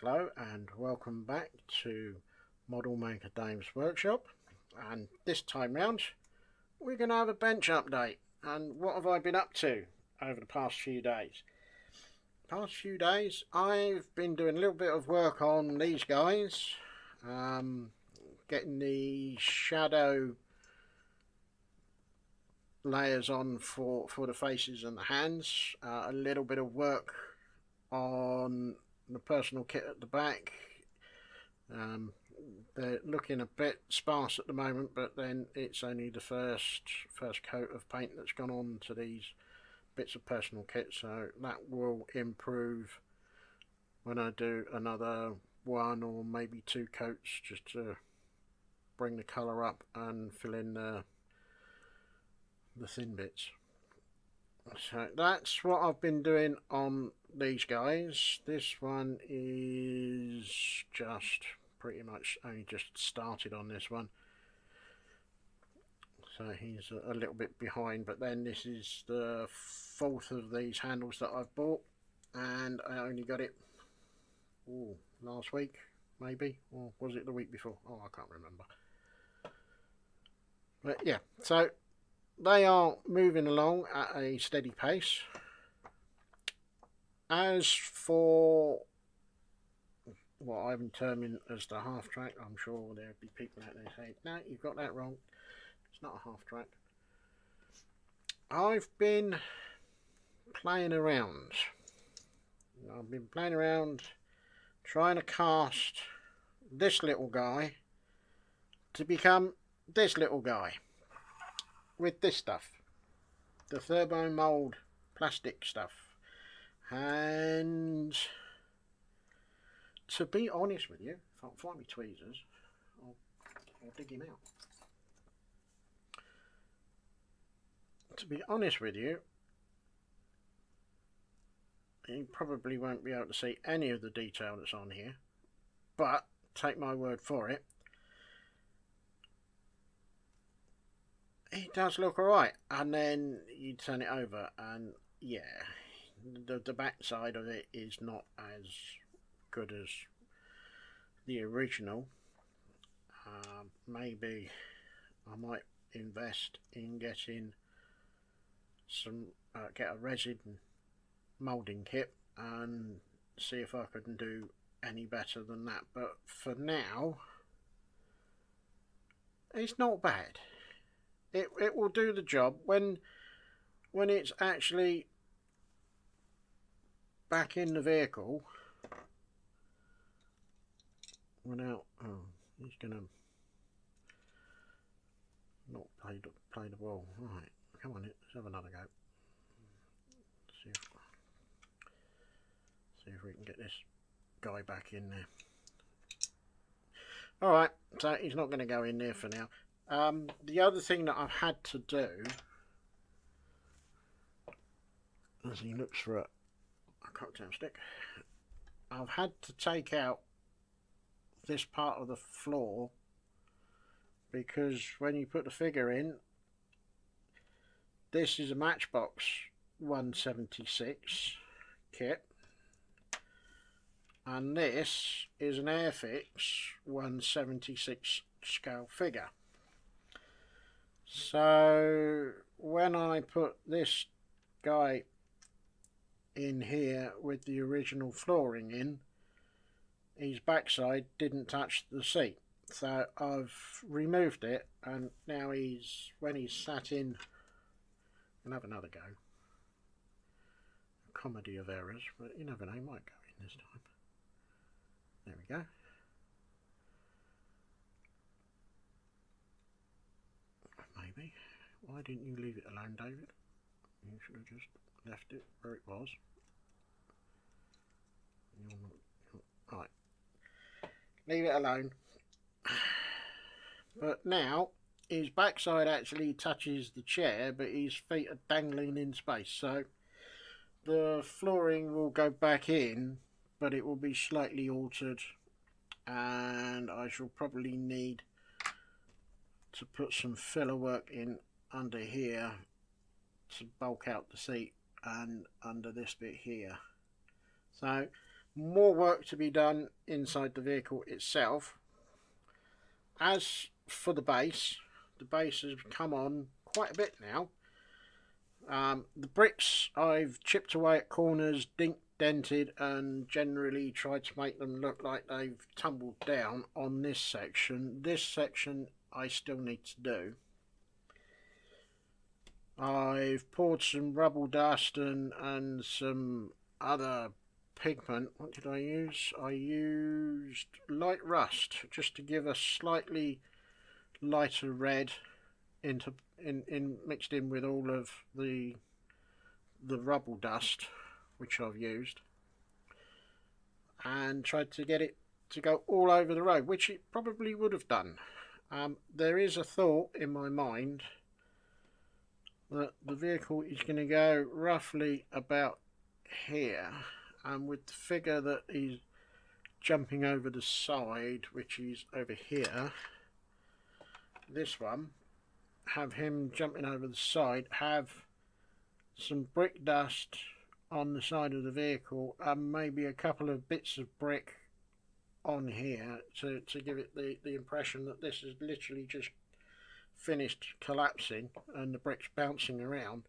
Hello and welcome back to Model Maker Dame's workshop, and this time round we're going to have a bench update. And what have I been up to over the past few days? I've been doing a little bit of work on these guys, getting the shadow layers on for the faces and the hands, a little bit of work on the personal kit at the back. They're looking a bit sparse at the moment, but then it's only the first coat of paint that's gone on to these bits of personal kit, so that will improve when I do another one or maybe two coats, just to bring the colour up and fill in the thin bits. So that's what I've been doing on these guys. This one is just pretty much only just started on this one, so he's a little bit behind, but then this is the fourth of these handles that I've bought, and I only got it last week maybe, or was it the week before? Oh, I can't remember. But yeah, so they are moving along at a steady pace. As for what I'm terming as the half track, I'm sure there'll be people out there saying, no, you've got that wrong. It's not a half track. I've been playing around. Trying to cast this little guy to become this little guy with this stuff, the Turbo Mold plastic stuff. And to be honest with you, if I can find me tweezers, I'll dig him out. To be honest with you, you probably won't be able to see any of the detail that's on here, but take my word for it, it does look alright. And then you turn it over and yeah, the back side of it is not as good as the original. Maybe I might invest in getting get a resin moulding kit and see if I can do any better than that. But for now, it's not bad. It will do the job when it's actually back in the vehicle. Without he's gonna not play the ball. Right, come on, let's have another go. See if we can get this guy back in there. Alright, so he's not going to go in there for now. The other thing that I've had to do, as he looks for a cocktail stick, I've had to take out this part of the floor, because when you put the figure in, this is a Matchbox 176 kit, and this is an Airfix 176 scale figure. So when I put this guy in here with the original flooring in, his backside didn't touch the seat, so I've removed it, and now when he's sat in, and have another go. A comedy of errors, but you never know, he might go in this time. There we go. Maybe. Why didn't you leave it alone, David? You should have just left it where it was. Right. Leave it alone. But now his backside actually touches the chair, but his feet are dangling in space, so the flooring will go back in, but it will be slightly altered, and I shall probably need to put some filler work in under here to bulk out the seat and under this bit here. So more work to be done inside the vehicle itself. As for the base has come on quite a bit now. The bricks I've chipped away at corners, dented, and generally tried to make them look like they've tumbled down on this section. This section I still need to do. I've poured some rubble dust and some other pigment. What did I use? I used light rust just to give a slightly lighter red mixed in with all of the rubble dust which I've used, and tried to get it to go all over the road, which it probably would have done. There is a thought in my mind that the vehicle is going to go roughly about here, and with the figure that is jumping over the side, which is over here, this one, have him jumping over the side, have some brick dust on the side of the vehicle, and maybe a couple of bits of brick on here to give it the impression that this is literally just finished collapsing and the bricks bouncing around,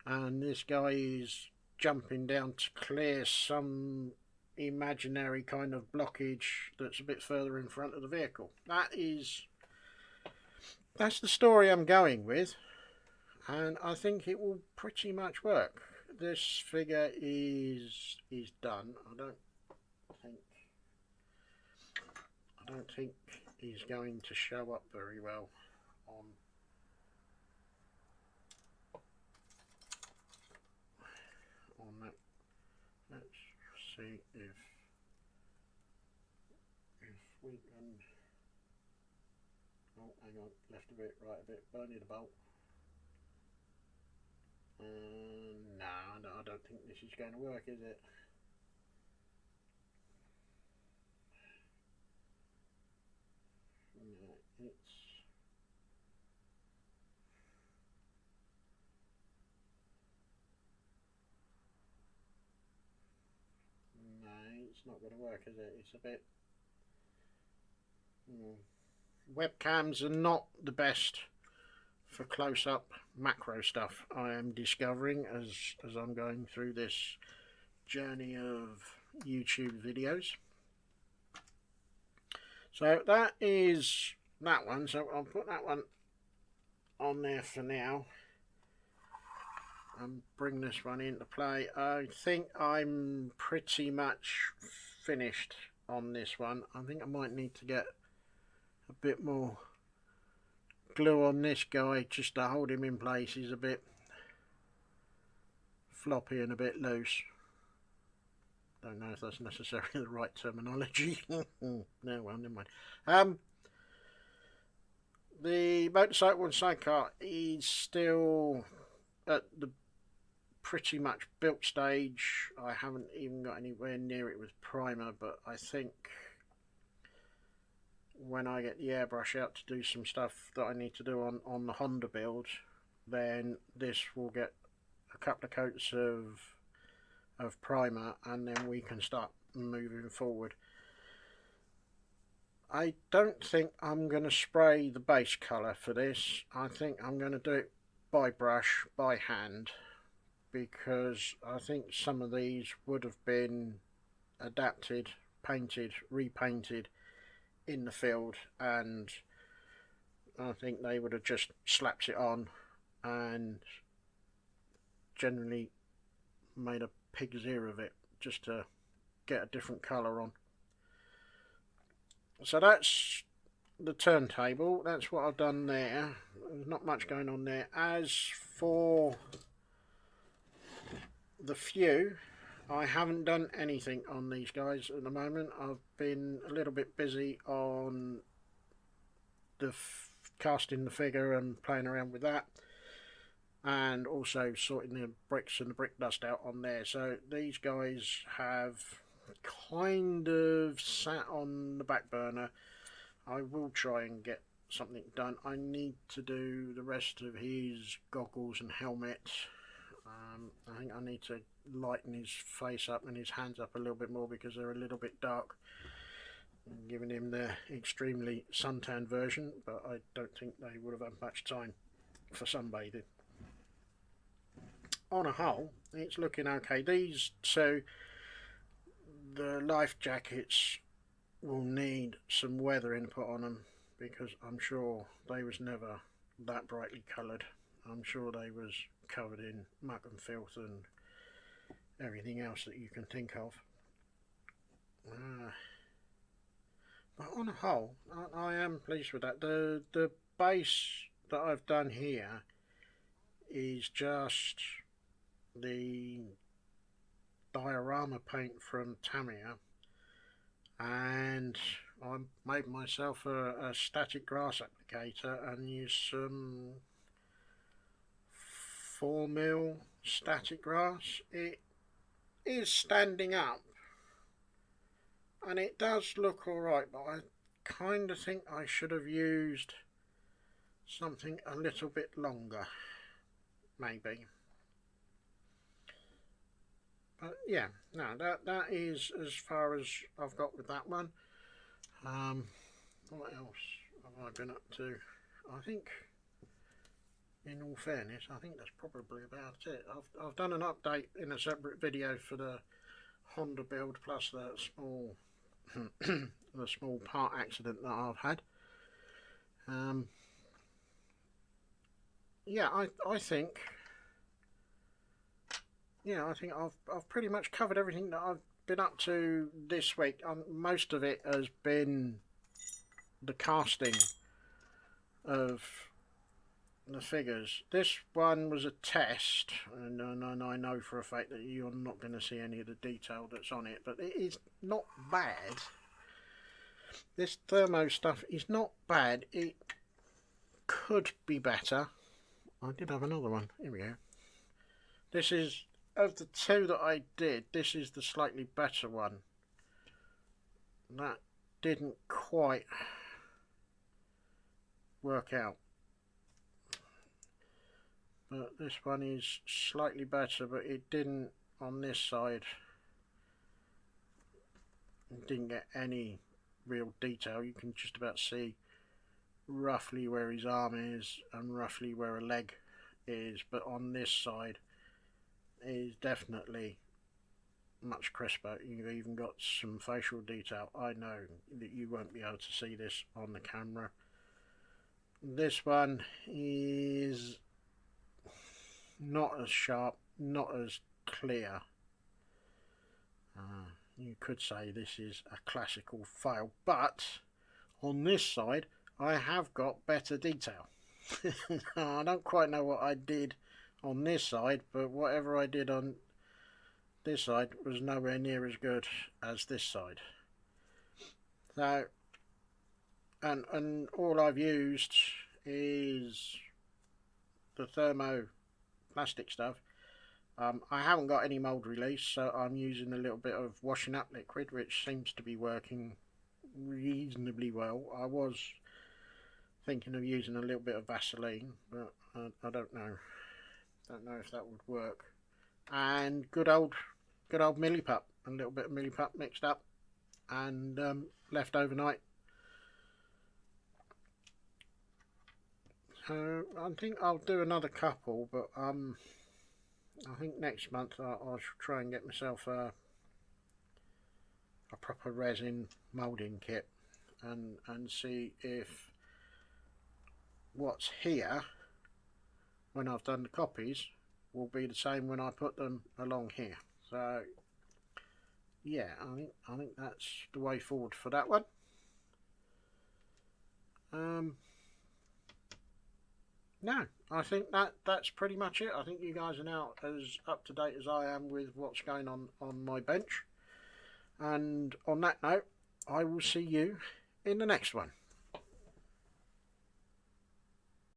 and this guy is jumping down to clear some imaginary kind of blockage that's a bit further in front of the vehicle. That's the story I'm going with, and I think it will pretty much work. This figure is done. I don't think he's going to show up very well on that. Let's see if we can. Oh, hang on, left a bit, right a bit, burning the bolt. No, I don't think this is going to work, is it? No, it's not going to work, is it? It's a bit. Webcams are not the best for close-up macro stuff, I am discovering as I'm going through this journey of YouTube videos. So that is that one, so I'll put that one on there for now and bring this one into play. I think I'm pretty much finished on this one. I think I might need to get a bit more glue on this guy just to hold him in place. He's a bit floppy and a bit loose. Don't know if that's necessarily the right terminology. No, well, never mind. The motorcycle and sidecar is still at the pretty much built stage. I haven't even got anywhere near it with primer, but I think when I get the airbrush out to do some stuff that I need to do on the Honda build, then this will get a couple of coats of primer, and then we can start moving forward. I don't think I'm going to spray the base colour for this. I think I'm going to do it by brush, by hand, because I think some of these would have been adapted, painted, repainted in the field, and I think they would have just slapped it on and generally made a pig's ear of it just to get a different colour on. So that's the turntable, that's what I've done there. There's not much going on there. As for the few, I haven't done anything on these guys at the moment. I've been a little bit busy on the casting the figure and playing around with that, and also sorting the bricks and the brick dust out on there. So these guys have kind of sat on the back burner. I will try and get something done. I need to do the rest of his goggles and helmet. I think I need to lighten his face up and his hands up a little bit more because they're a little bit dark, giving him the extremely suntan version, but I don't think they would have had much time for sunbathing. On a whole, it's looking okay. These two, the life jackets, will need some weathering put on them because I'm sure they was never that brightly coloured. I'm sure they was covered in muck and filth and everything else that you can think of. But on a whole, I am pleased with that. The base that I've done here is just the diorama paint from Tamiya, and I made myself a static grass applicator and used some 4mm static grass. It is standing up and it does look alright, but I kind of think I should have used something a little bit longer, maybe. But yeah, no, that is as far as I've got with that one. What else have I been up to? I think, in all fairness, I think that's probably about it. I've done an update in a separate video for the Honda build plus the small the small part accident that I've had. Yeah, I think. Yeah, I think I've pretty much covered everything that I've been up to this week. Most of it has been the casting of the figures. This one was a test, and I know for a fact that you're not going to see any of the detail that's on it, but it is not bad. This thermo stuff is not bad. It could be better. I did have another one. Here we go. This is, of the two that I did, this is the slightly better one. That didn't quite work out. But this one is slightly better, but it didn't on this side. It didn't get any real detail. You can just about see roughly where his arm is and roughly where a leg is, but on this side is definitely much crisper. You've even got some facial detail. I know that you won't be able to see this on the camera. This one is not as sharp, not as clear. You could say this is a classical fail, but on this side I have got better detail. I don't quite know what I did on this side, but whatever I did on this side was nowhere near as good as this side. So, and all I've used is the thermo plastic stuff. I haven't got any mould release, so I'm using a little bit of washing up liquid, which seems to be working reasonably well. I was thinking of using a little bit of Vaseline, but I don't know. Don't know if that would work. And good old Millipup, a little bit of Millipup mixed up and left overnight. So I think I'll do another couple, but I think next month I shall try and get myself a proper resin moulding kit and see if what's here when I've done the copies will be the same when I put them along here. So yeah, I think that's the way forward for that one. No, I think that's pretty much it. I think you guys are now as up to date as I am with what's going on my bench. And on that note, I will see you in the next one.